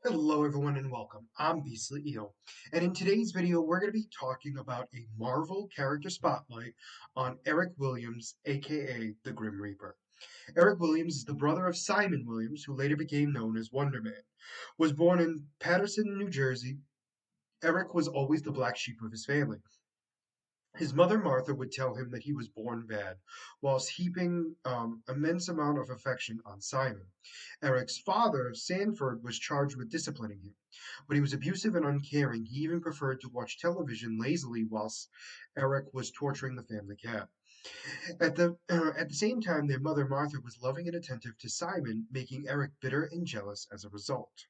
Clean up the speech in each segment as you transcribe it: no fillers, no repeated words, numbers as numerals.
Hello everyone and welcome. I'm Beastly Eel, and in today's video we're going to be talking about a Marvel character spotlight on Eric Williams, aka the Grim Reaper. Eric Williams is the brother of Simon Williams, who later became known as Wonder Man. Was born in Paterson, New Jersey. Eric was always the black sheep of his family. His mother Martha would tell him that he was born bad, whilst heaping immense amount of affection on Simon. Eric's father, Sanford, was charged with disciplining him, but he was abusive and uncaring. He even preferred to watch television lazily whilst Eric was torturing the family cat. At the same time, their mother Martha was loving and attentive to Simon, making Eric bitter and jealous as a result.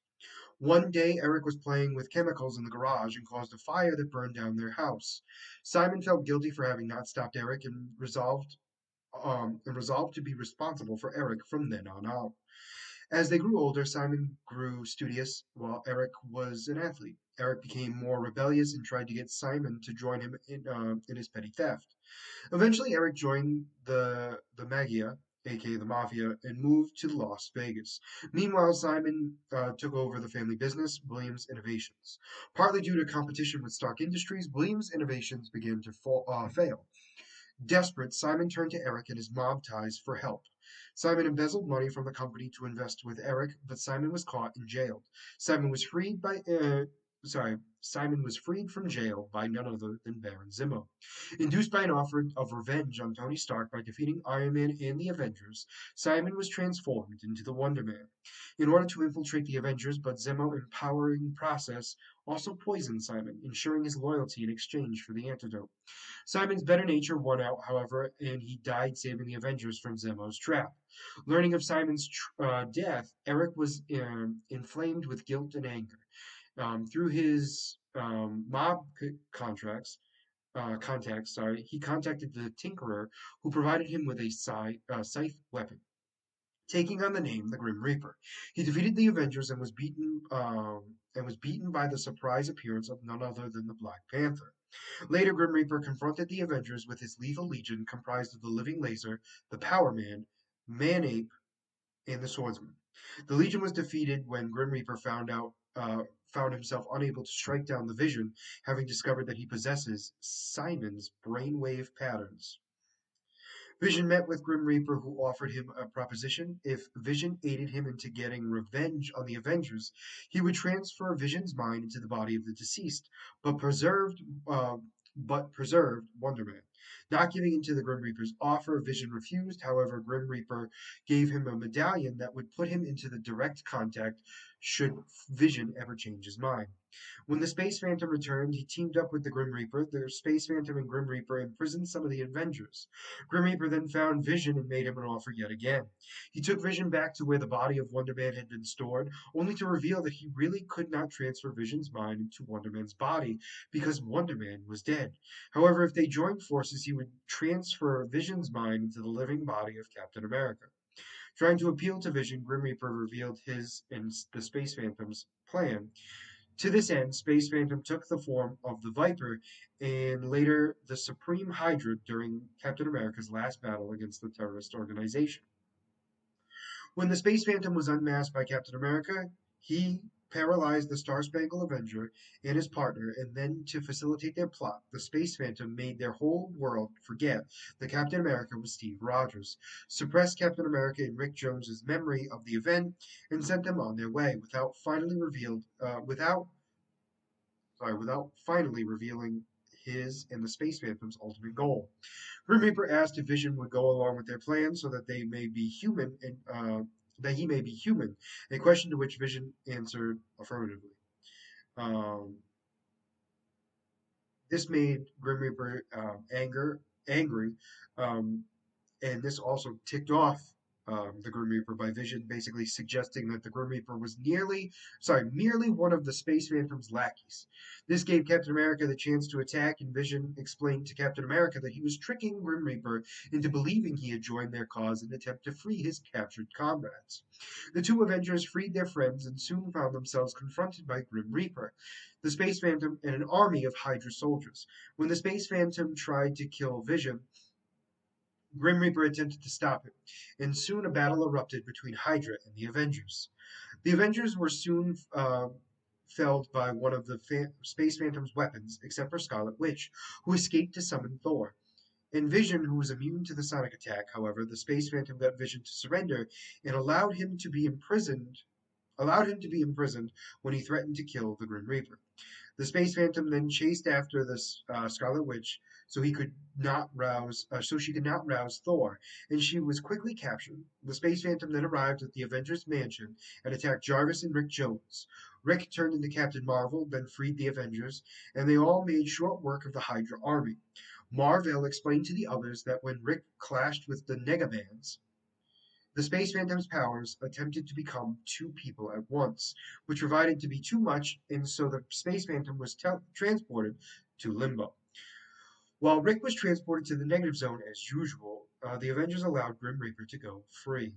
One day, Eric was playing with chemicals in the garage and caused a fire that burned down their house. Simon felt guilty for having not stopped Eric and resolved to be responsible for Eric from then on out. As they grew older, Simon grew studious while Eric was an athlete. Eric became more rebellious and tried to get Simon to join him in his petty theft. Eventually, Eric joined the Magia, aka the Mafia, and moved to Las Vegas. Meanwhile, Simon took over the family business, Williams Innovations. Partly due to competition with Stark Industries, Williams Innovations began to fail. Desperate, Simon turned to Eric and his mob ties for help. Simon embezzled money from the company to invest with Eric, but Simon was caught and jailed. Simon was freed by Simon was freed from jail by none other than Baron Zemo. Induced by an offer of revenge on Tony Stark by defeating Iron Man and the Avengers, Simon was transformed into the Wonder Man. In order to infiltrate the Avengers, but Zemo empowering process also poisoned Simon, ensuring his loyalty in exchange for the antidote. Simon's better nature won out, however, and he died saving the Avengers from Zemo's trap. Learning of Simon's death, Eric was inflamed with guilt and anger. Through his contacts, he contacted the Tinkerer, who provided him with a scythe weapon, taking on the name the Grim Reaper. He defeated the Avengers and was beaten by the surprise appearance of none other than the Black Panther. Later, Grim Reaper confronted the Avengers with his lethal legion comprised of the Living Laser, the Power Man, Man-Ape, and the Swordsman. The legion was defeated when Grim Reaper found himself unable to strike down the Vision, having discovered that he possesses Simon's brainwave patterns. Vision met with Grim Reaper, who offered him a proposition. If Vision aided him into getting revenge on the Avengers, he would transfer Vision's mind into the body of the deceased, but preserved uh, preserved Wonder Man. Not giving in to the Grim Reaper's offer, Vision refused. However, Grim Reaper gave him a medallion that would put him into the direct contact should Vision ever change his mind. When the Space Phantom returned, he teamed up with the Grim Reaper. The Space Phantom and Grim Reaper imprisoned some of the Avengers. Grim Reaper then found Vision and made him an offer yet again. He took Vision back to where the body of Wonder Man had been stored, only to reveal that he really could not transfer Vision's mind into Wonder Man's body because Wonder Man was dead. However, if they joined forces, he would transfer Vision's mind into the living body of Captain America. Trying to appeal to Vision, Grim Reaper revealed his and the Space Phantom's plan. To this end, Space Phantom took the form of the Viper and later the Supreme Hydra during Captain America's last battle against the terrorist organization. When the Space Phantom was unmasked by Captain America, he paralyzed the Star Spangled Avenger and his partner, and then to facilitate their plot, the Space Phantom made their whole world forget that Captain America was Steve Rogers, suppressed Captain America and Rick Jones's memory of the event, and sent them on their way without finally revealing his and the Space Phantom's ultimate goal. Grim Reaper asked if Vision would go along with their plan so that they may be human and that he may be human, a question to which Vision answered affirmatively. Um, this made Grim Reaper angry, um, and this also ticked off the Grim Reaper by Vision, basically suggesting that the Grim Reaper was merely one of the Space Phantom's lackeys. This gave Captain America the chance to attack, and Vision explained to Captain America that he was tricking Grim Reaper into believing he had joined their cause in an attempt to free his captured comrades. The two Avengers freed their friends and soon found themselves confronted by Grim Reaper, the Space Phantom, and an army of Hydra soldiers. When the Space Phantom tried to kill Vision, Grim Reaper attempted to stop him, and soon a battle erupted between Hydra and the Avengers. The Avengers were soon felled by one of the Space Phantom's weapons, except for Scarlet Witch, who escaped to summon Thor. In Vision, who was immune to the sonic attack, however, the Space Phantom got Vision to surrender and allowed him to be imprisoned when he threatened to kill the Grim Reaper. The Space Phantom then chased after the Scarlet Witch, so she could not rouse Thor, and she was quickly captured. The Space Phantom then arrived at the Avengers mansion and attacked Jarvis and Rick Jones. Rick turned into Captain Marvel, then freed the Avengers, and they all made short work of the Hydra army. Marvel explained to the others that when Rick clashed with the Negabans, the Space Phantom's powers attempted to become two people at once, which provided to be too much, and so the Space Phantom was transported to Limbo. While Rick was transported to the negative zone as usual, the Avengers allowed Grim Reaper to go free.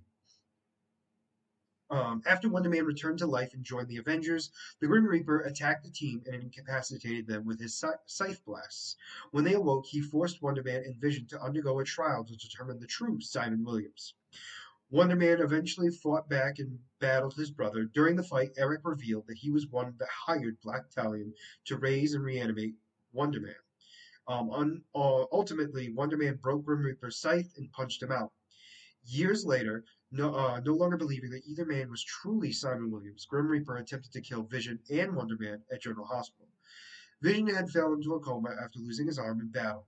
After Wonder Man returned to life and joined the Avengers, the Grim Reaper attacked the team and incapacitated them with his scythe blasts. When they awoke, he forced Wonder Man and Vision to undergo a trial to determine the true Simon Williams. Wonder Man eventually fought back and battled his brother. During the fight, Eric revealed that he was one that hired Black Stallion to raise and reanimate Wonder Man. Ultimately, Wonder Man broke Grim Reaper's scythe and punched him out. Years later, no longer believing that either man was truly Simon Williams, Grim Reaper attempted to kill Vision and Wonder Man at General Hospital. Vision had fell into a coma after losing his arm in battle.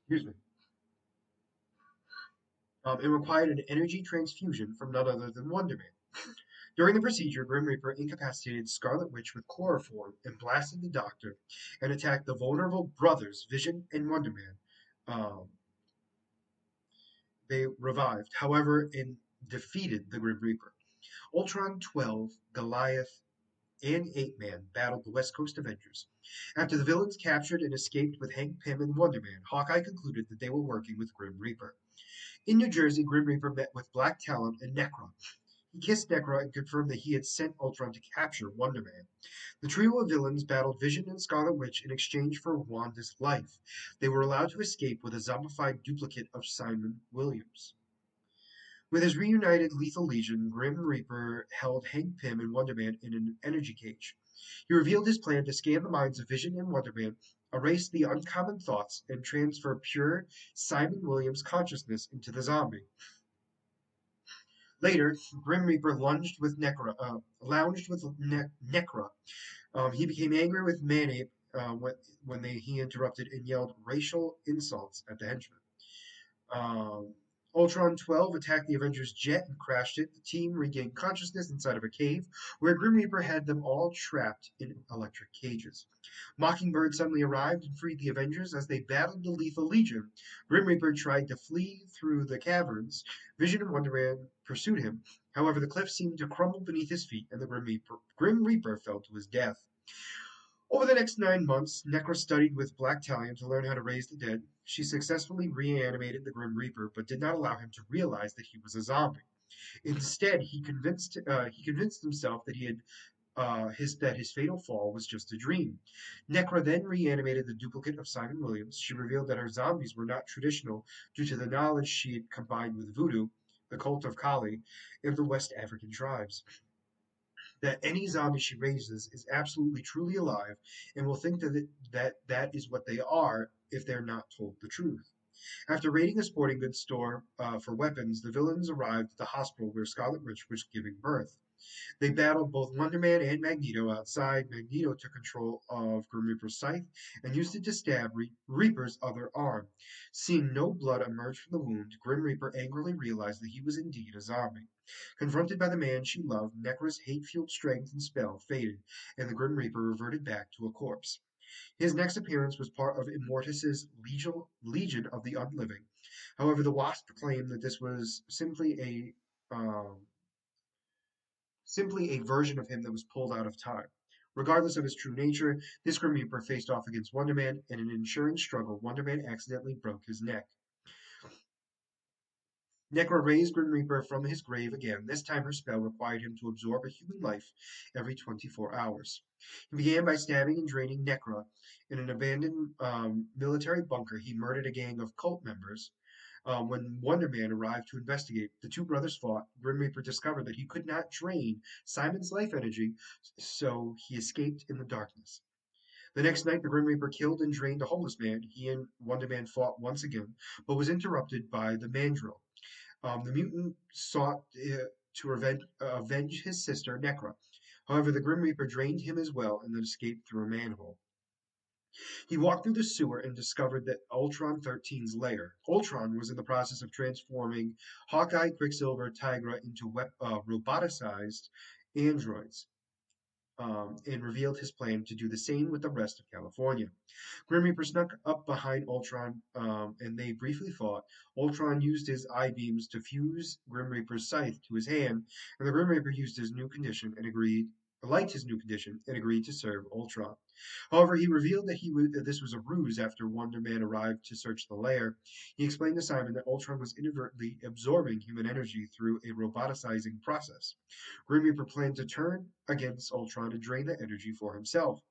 Excuse me. It required an energy transfusion from none other than Wonder Man. During the procedure, Grim Reaper incapacitated Scarlet Witch with chloroform and blasted the Doctor and attacked the vulnerable brothers, Vision and Wonder Man. Um, they revived, however, and defeated the Grim Reaper. Ultron 12, Goliath, and Ape-Man battled the West Coast Avengers. After the villains captured and escaped with Hank Pym and Wonder Man, Hawkeye concluded that they were working with Grim Reaper. In New Jersey, Grim Reaper met with Black Talon and Necron. He kissed Necron and confirmed that he had sent Ultron to capture Wonder Man. The trio of villains battled Vision and Scarlet Witch in exchange for Wanda's life. They were allowed to escape with a zombified duplicate of Simon Williams. With his reunited Lethal Legion, Grim Reaper held Hank Pym and Wonder Man in an energy cage. He revealed his plan to scan the minds of Vision and Wonder Man, erase the uncommon thoughts, and transfer pure Simon Williams consciousness into the zombie. Later, Grim Reaper lounged with Necra. He became angry with Manape he interrupted and yelled racial insults at the henchmen. Um, Ultron 12 attacked the Avengers jet and crashed it. The team regained consciousness inside of a cave where Grim Reaper had them all trapped in electric cages. Mockingbird suddenly arrived and freed the Avengers as they battled the Lethal Legion. Grim Reaper tried to flee through the caverns. Vision and Wonder Man pursued him. However, the cliff seemed to crumble beneath his feet and the Grim Reaper fell to his death. Over the next 9 months, Necra studied with Black Talion to learn how to raise the dead. She successfully reanimated the Grim Reaper, but did not allow him to realize that he was a zombie. Instead, he convinced himself that his fatal fall was just a dream. Necra then reanimated the duplicate of Simon Williams. She revealed that her zombies were not traditional due to the knowledge she had combined with voodoo, the cult of Kali, and the West African tribes. That any zombie she raises is absolutely truly alive and will think that is what they are if they're not told the truth. After raiding a sporting goods store for weapons, the villains arrived at the hospital where Scarlet Witch was giving birth. They battled both Wonder Man and Magneto outside. Magneto took control of Grim Reaper's scythe and used it to stab Reaper's other arm. Seeing no blood emerge from the wound, Grim Reaper angrily realized that he was indeed a zombie. Confronted by the man she loved, Necra's hate-fueled strength and spell faded, and the Grim Reaper reverted back to a corpse. His next appearance was part of Immortus's Legion of the Unliving. However, the Wasp claimed that this was simply a version of him that was pulled out of time. Regardless of his true nature, this Grim Reaper faced off against Wonder Man. In an insurance struggle, Wonder Man accidentally broke his neck. Necra raised Grim Reaper from his grave again. This time her spell required him to absorb a human life every 24 hours. He began by stabbing and draining Necra. In an abandoned military bunker, he murdered a gang of cult members. When Wonder Man arrived to investigate, the two brothers fought. Grim Reaper discovered that he could not drain Simon's life energy, so he escaped in the darkness. The next night, the Grim Reaper killed and drained a homeless man. He and Wonder Man fought once again, but was interrupted by the Mandrill. The mutant sought to avenge his sister, Necra. However, the Grim Reaper drained him as well and then escaped through a manhole. He walked through the sewer and discovered that Ultron 13's lair. Ultron was in the process of transforming Hawkeye, Quicksilver, Tigra into roboticized androids, and revealed his plan to do the same with the rest of California. Grim Reaper snuck up behind Ultron, and they briefly fought. Ultron used his eye beams to fuse Grim Reaper's scythe to his hand, and the Grim Reaper used his new condition and liked his new condition, and agreed to serve Ultron. However, he revealed that this was a ruse after Wonder Man arrived to search the lair. He explained to Simon that Ultron was inadvertently absorbing human energy through a roboticizing process. Grim Reaper planned to turn against Ultron and drain the energy for himself.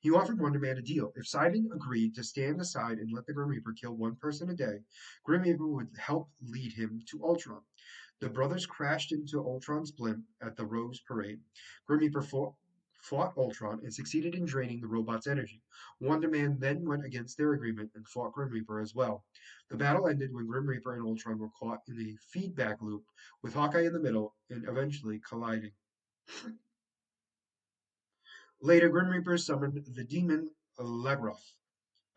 He offered Wonder Man a deal. If Simon agreed to stand aside and let the Grim Reaper kill one person a day, Grim Reaper would help lead him to Ultron. The brothers crashed into Ultron's blimp at the Rose Parade. Grim Reaper fought Ultron and succeeded in draining the robot's energy. Wonder Man then went against their agreement and fought Grim Reaper as well. The battle ended when Grim Reaper and Ultron were caught in a feedback loop, with Hawkeye in the middle and eventually colliding. Later, Grim Reaper summoned the demon Lagroth,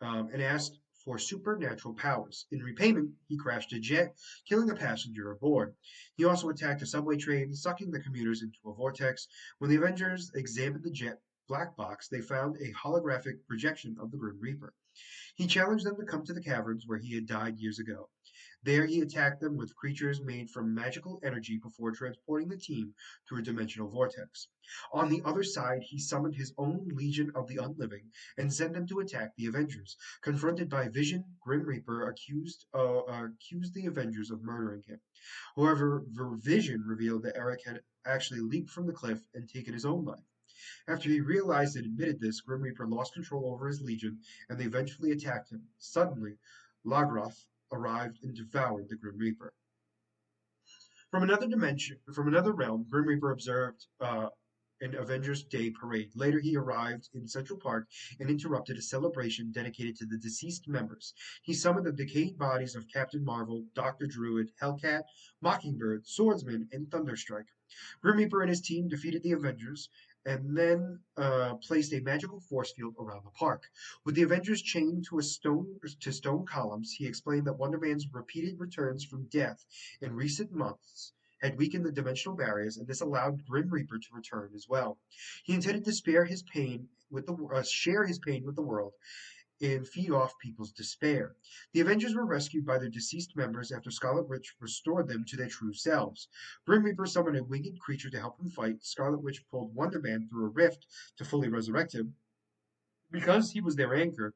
and asked for supernatural powers. In repayment, he crashed a jet, killing a passenger aboard. He also attacked a subway train, sucking the commuters into a vortex. When the Avengers examined the jet black box, they found a holographic projection of the Grim Reaper. He challenged them to come to the caverns where he had died years ago. There he attacked them with creatures made from magical energy before transporting the team through a dimensional vortex. On the other side, he summoned his own Legion of the Unliving and sent them to attack the Avengers. Confronted by Vision, Grim Reaper accused the Avengers of murdering him. However, Vision revealed that Eric had actually leaped from the cliff and taken his own life. After he realized and admitted this, Grim Reaper lost control over his legion, and they eventually attacked him. Suddenly, Lagroth arrived and devoured the Grim Reaper. From another realm, Grim Reaper observed an Avengers Day parade. Later, he arrived in Central Park and interrupted a celebration dedicated to the deceased members. He summoned the decayed bodies of Captain Marvel, Dr. Druid, Hellcat, Mockingbird, Swordsman, and Thunderstrike. Grim Reaper and his team defeated the Avengers and then placed a magical force field around the park. With the Avengers chained to stone columns, he explained that Wonder Man's repeated returns from death in recent months had weakened the dimensional barriers, and this allowed Grim Reaper to return as well. He intended to share his pain with the world and feed off people's despair. The Avengers were rescued by their deceased members after Scarlet Witch restored them to their true selves. Grim Reaper summoned a winged creature to help him fight. Scarlet Witch pulled Wonder Man through a rift to fully resurrect him. Because he was their anchor,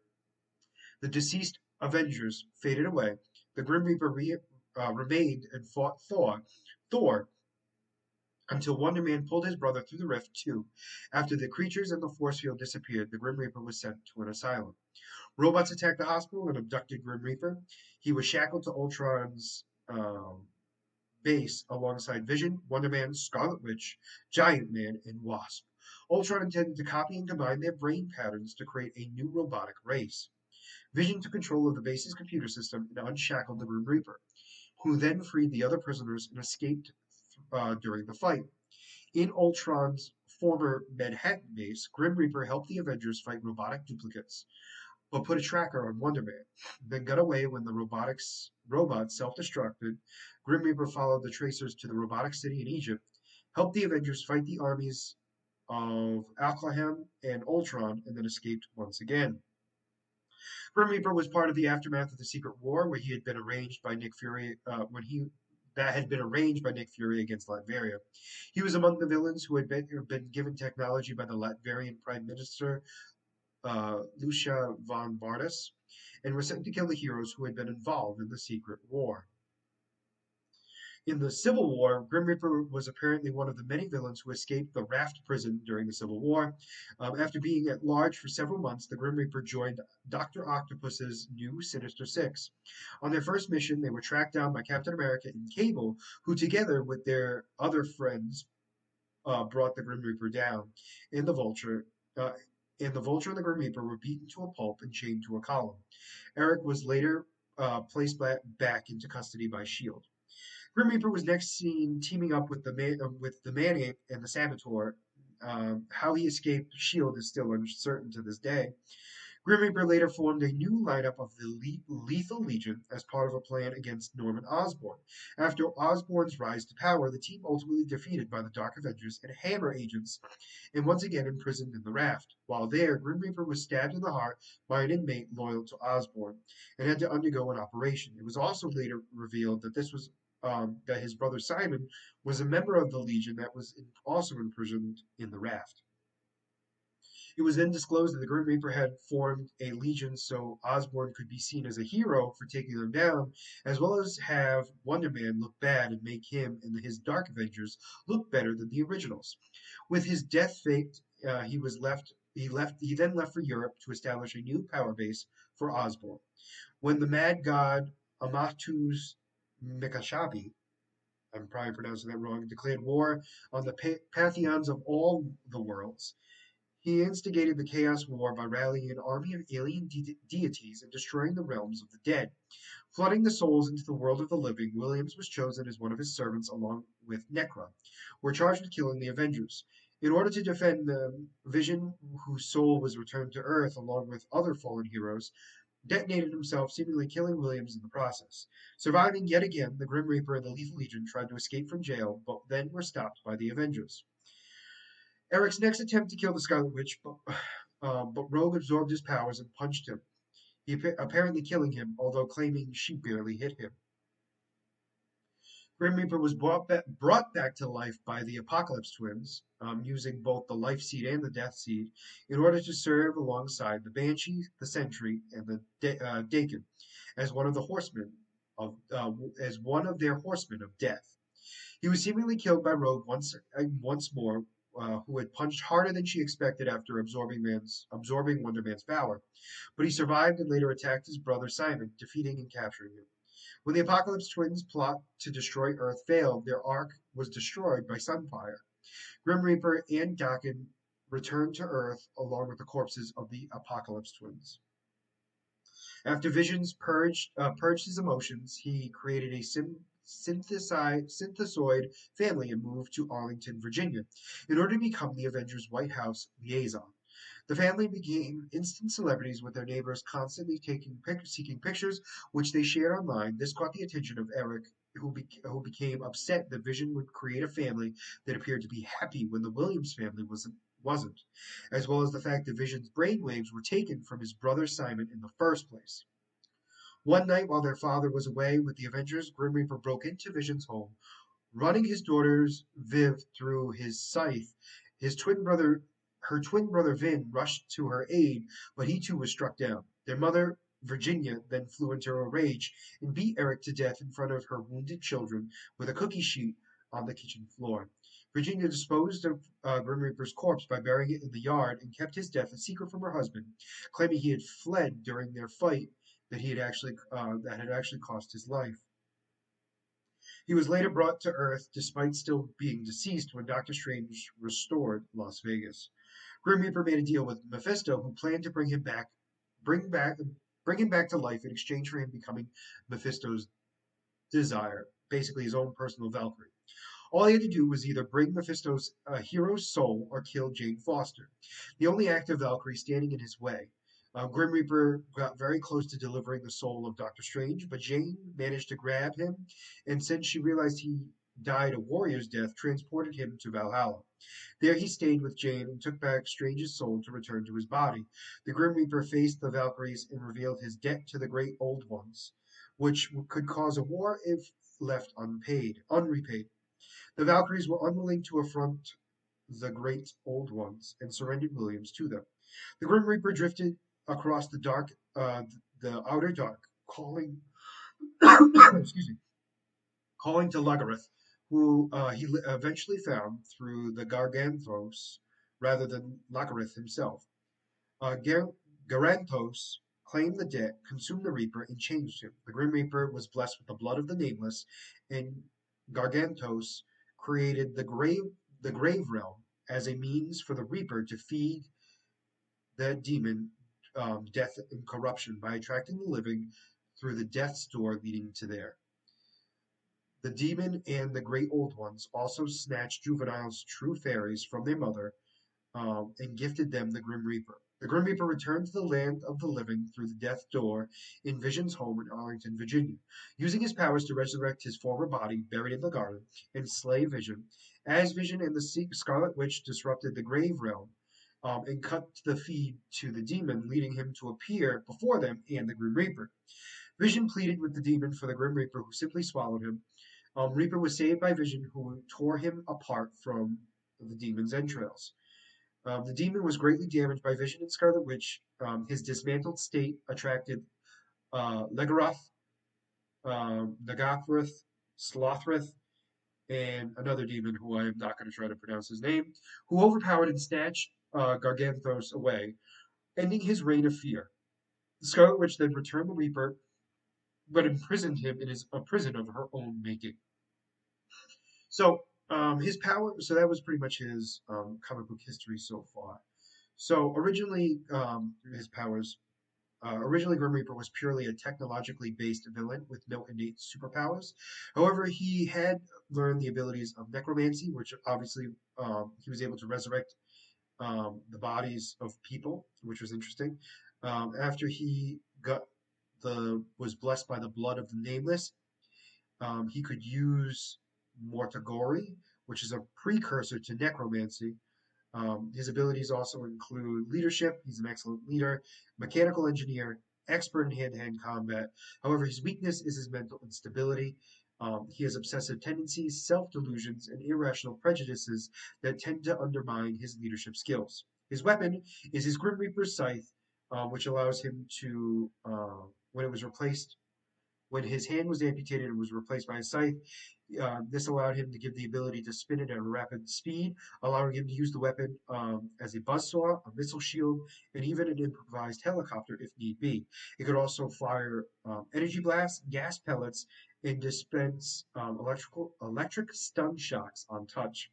the deceased Avengers faded away. The Grim Reaper remained and fought Thor until Wonder Man pulled his brother through the rift too. After the creatures and the force field disappeared, the Grim Reaper was sent to an asylum. Robots attacked the hospital and abducted Grim Reaper. He was shackled to Ultron's base alongside Vision, Wonder Man, Scarlet Witch, Giant Man, and Wasp. Ultron intended to copy and combine their brain patterns to create a new robotic race. Vision took control of the base's computer system and unshackled the Grim Reaper, who then freed the other prisoners and escaped during the fight. In Ultron's former Manhattan base, Grim Reaper helped the Avengers fight robotic duplicates, but put a tracker on Wonder Man, then got away when the robot self-destructed. Grim Reaper followed the tracers to the robotic city in Egypt, helped the Avengers fight the armies of Alkaham and Ultron, and then escaped once again. Grim Reaper was part of the aftermath of the Secret War, where he had been arranged by Nick Fury that had been arranged by Nick Fury against Latveria. He was among the villains who had been given technology by the Latvian Prime Minister Lucia von Bardas, and was sent to kill the heroes who had been involved in the Secret War. In the Civil War, Grim Reaper was apparently one of the many villains who escaped the Raft prison during the Civil War. After being at large for several months, the Grim Reaper joined Dr. Octopus's new Sinister Six. On their first mission, they were tracked down by Captain America and Cable, who, together with their other friends, brought the Grim Reaper down. And the Vulture, uh, and the Vulture and the Grim Reaper were beaten to a pulp and chained to a column. Eric was later placed back into custody by Shield. Grim Reaper was next seen teaming up with the Man-Ape and the Saboteur. How he escaped Shield is still uncertain to this day. Grim Reaper later formed a new lineup of the Lethal Legion as part of a plan against Norman Osborn. After Osborn's rise to power, the team ultimately defeated by the Dark Avengers and Hammer agents and once again imprisoned in the Raft. While there, Grim Reaper was stabbed in the heart by an inmate loyal to Osborn and had to undergo an operation. It was also later revealed that that his brother Simon was a member of the Legion that was also imprisoned in the Raft. It was then disclosed that the Grim Reaper had formed a legion so Osborn could be seen as a hero for taking them down, as well as have Wonder Man look bad and make him and his Dark Avengers look better than the originals. With his death faked, he was left. He then left for Europe to establish a new power base for Osborn. When the Mad God Amatus Mikashabi, I'm probably pronouncing that wrong, declared war on the Pantheons of all the worlds. He instigated the Chaos War by rallying an army of alien deities and destroying the realms of the dead. Flooding the souls into the world of the living, Williams was chosen as one of his servants along with Necra, were charged with killing the Avengers. In order to defend the Vision, whose soul was returned to Earth along with other fallen heroes, detonated himself, seemingly killing Williams in the process. Surviving yet again, the Grim Reaper and the Lethal Legion tried to escape from jail, but then were stopped by the Avengers. Eric's next attempt to kill the Scarlet Witch, but Rogue absorbed his powers and punched him, apparently killing him, although claiming she barely hit him. Grim Reaper was brought back to life by the Apocalypse Twins, using both the Life Seed and the Death Seed, in order to serve alongside the Banshee, the Sentry, and the Daken as one of the horsemen as one of their horsemen of death. He was seemingly killed by Rogue once more, who had punched harder than she expected after absorbing Wonder Man's power. But he survived and later attacked his brother Simon, defeating and capturing him. When the Apocalypse Twins' plot to destroy Earth failed, their ark was destroyed by Sunfire. Grim Reaper and Daken returned to Earth along with the corpses of the Apocalypse Twins. After Visions purged his emotions, he created a synthesoid family and moved to Arlington, Virginia, in order to become the Avengers' White House liaison. The family became instant celebrities with their neighbors constantly seeking pictures, which they shared online. This caught the attention of Eric, who became upset that Vision would create a family that appeared to be happy when the Williams family wasn't, as well as the fact that Vision's brainwaves were taken from his brother Simon in the first place. One night, while their father was away with the Avengers, Grim Reaper broke into Vision's home, running his daughter's Viv through his scythe. His twin brother, her twin brother Vin, rushed to her aid, but he too was struck down. Their mother, Virginia, then flew into a rage and beat Eric to death in front of her wounded children with a cookie sheet on the kitchen floor. Virginia disposed of Grim Reaper's corpse by burying it in the yard and kept his death a secret from her husband, claiming he had fled during their fight that had actually cost his life. He was later brought to Earth despite still being deceased when Doctor Strange restored Las Vegas. Grim Reaper made a deal with Mephisto, who planned to bring him back to life in exchange for him becoming Mephisto's desire, basically his own personal Valkyrie. All he had to do was either bring Mephisto's hero's soul or kill Jane Foster, the only active Valkyrie standing in his way. Grim Reaper got very close to delivering the soul of Doctor Strange, but Jane managed to grab him, and since she realized he died a warrior's death, transported him to Valhalla. There he stayed with Jane and took back Strange's soul to return to his body. The Grim Reaper faced the Valkyries and revealed his debt to the Great Old Ones, which could cause a war if left unrepaid. The Valkyries were unwilling to affront the Great Old Ones and surrendered Williams to them. The Grim Reaper drifted across the outer dark, calling, excuse me, calling to Lagareth, who eventually found through the Garganthos rather than Lagareth himself. Garanthos claimed the debt, consumed the Reaper, and changed him. The Grim Reaper was blessed with the blood of the Nameless, and Garganthos created the grave realm as a means for the Reaper to feed the demon death and corruption by attracting the living through the death's door leading to there. The demon and the great old ones also snatched juveniles' true fairies from their mother and gifted them the Grim Reaper. The Grim Reaper returned to the land of the living through the death door in Vision's home in Arlington, Virginia, using his powers to resurrect his former body buried in the garden and slay Vision. As Vision and the Scarlet Witch disrupted the grave realm and cut the feed to the demon, leading him to appear before them and the Grim Reaper. Vision pleaded with the demon for the Grim Reaper, who simply swallowed him. Reaper was saved by Vision, who tore him apart from the demon's entrails. The demon was greatly damaged by Vision and Scarlet Witch. His dismantled state attracted Legaroth, Nagathrath, Slothrith, and another demon who I am not going to try to pronounce his name, who overpowered and snatched Garganthos away, ending his reign of fear. The Scarlet Witch then returned the Reaper, but imprisoned him in a prison of her own making. So his power. So that was pretty much his comic book history so far. So originally, his powers. Originally, Grim Reaper was purely a technologically based villain with no innate superpowers. However, he had learned the abilities of necromancy, which obviously he was able to resurrect the bodies of people, which was interesting. After he was blessed by the blood of the Nameless, he could use Mortagori, which is a precursor to necromancy. His abilities also include leadership. He's an excellent leader, mechanical engineer, expert in hand-to-hand combat. However, his weakness is his mental instability. He has obsessive tendencies, self-delusions, and irrational prejudices that tend to undermine his leadership skills. His weapon is his Grim Reaper's scythe, which allows him to, when it was replaced when his hand was amputated and was replaced by a scythe, this allowed him to give the ability to spin it at a rapid speed, allowing him to use the weapon as a buzzsaw, a missile shield, and even an improvised helicopter if need be. It could also fire energy blasts, gas pellets, and dispense electric stun shocks on touch.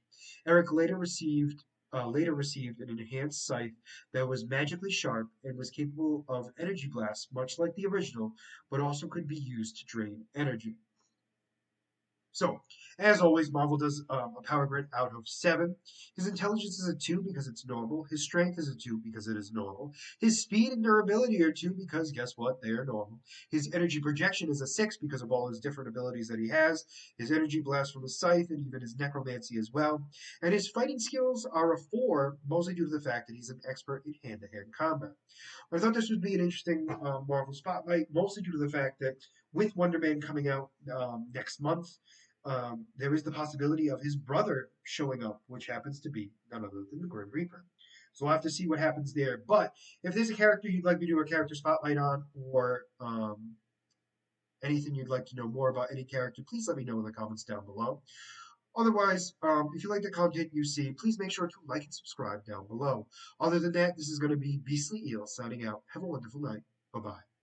Eric later received an enhanced scythe that was magically sharp and was capable of energy blasts, much like the original, but also could be used to drain energy. So, as always, Marvel does a power grid out of 7. His intelligence is a 2 because it's normal. His strength is a 2 because it is normal. His speed and durability are 2 because guess what? They are normal. His energy projection is a 6 because of all his different abilities that he has. His energy blast from his scythe and even his necromancy as well. And his fighting skills are a 4, mostly due to the fact that he's an expert in hand-to-hand combat. I thought this would be an interesting Marvel spotlight, mostly due to the fact that with Wonder Man coming out next month, there is the possibility of his brother showing up, which happens to be none other than the Grim Reaper. So we'll have to see what happens there. But if there's a character you'd like me to do a character spotlight on, or anything you'd like to know more about any character, please let me know in the comments down below. Otherwise, if you like the content you see, please make sure to like and subscribe down below. Other than that, this is going to be Beastly Eel signing out. Have a wonderful night. Bye-bye.